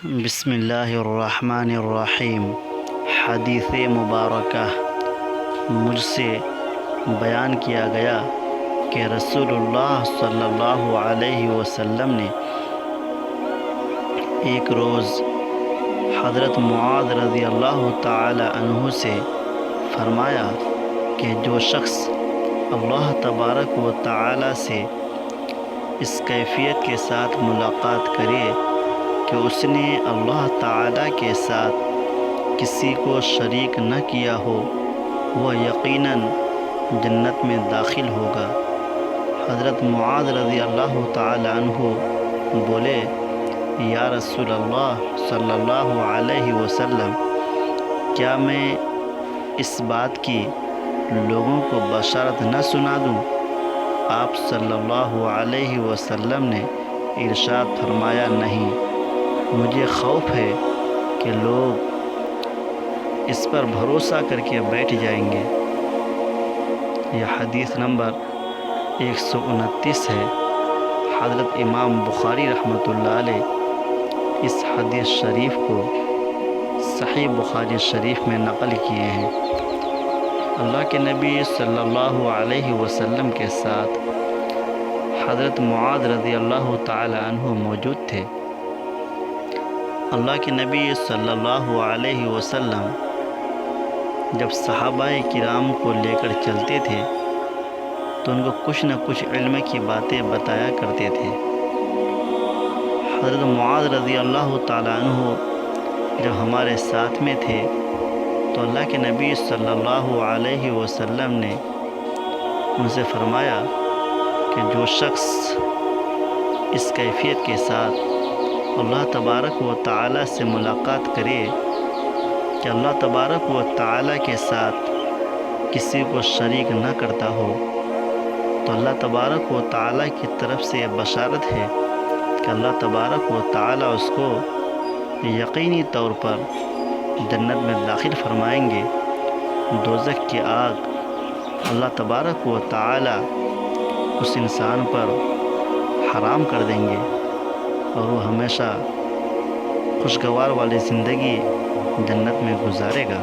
بسم اللہ الرحمن الرحیم۔ حدیث مبارکہ مجھ سے بیان کیا گیا کہ رسول اللہ صلی اللہ علیہ وسلم نے ایک روز حضرت معاذ رضی اللہ تعالی عنہ سے فرمایا کہ جو شخص اللہ تبارک و تعالی سے اس کیفیت کے ساتھ ملاقات کرے کہ اس نے اللہ تعالیٰ کے ساتھ کسی کو شریک نہ کیا ہو، وہ یقیناً جنت میں داخل ہوگا۔ حضرت معاذ رضی اللہ تعالی عنہ بولے، یا رسول اللہ صلی اللہ علیہ وسلم، کیا میں اس بات کی لوگوں کو بشارت نہ سنا دوں؟ آپ صلی اللہ علیہ وسلم نے ارشاد فرمایا، نہیں، مجھے خوف ہے کہ لوگ اس پر بھروسہ کر کے بیٹھ جائیں گے۔ یہ حدیث نمبر 129 ہے۔ حضرت امام بخاری رحمۃ اللہ علیہ اس حدیث شریف کو صحیح بخاری شریف میں نقل کیے ہیں۔ اللہ کے نبی صلی اللہ علیہ وسلم کے ساتھ حضرت معاذ رضی اللہ تعالی عنہ موجود تھے۔ اللہ کے نبی صلی اللہ علیہ وسلم جب صحابہ کرام کو لے کر چلتے تھے تو ان کو کچھ نہ کچھ علم کی باتیں بتایا کرتے تھے۔ حضرت معاذ رضی اللہ تعالی عنہ جب ہمارے ساتھ میں تھے تو اللہ کے نبی صلی اللہ علیہ وسلم نے ان سے فرمایا کہ جو شخص اس کیفیت کے ساتھ اللہ تبارک و تعالی سے ملاقات کرے کہ اللہ تبارک و تعالی کے ساتھ کسی کو شریک نہ کرتا ہو، تو اللہ تبارک و تعالی کی طرف سے یہ بشارت ہے کہ اللہ تبارک و تعالی اس کو یقینی طور پر جنت میں داخل فرمائیں گے۔ دوزخ کی آگ اللہ تبارک و تعالی اس انسان پر حرام کر دیں گے اور وہ ہمیشہ خوشگوار والی زندگی جنت میں گزارے گا۔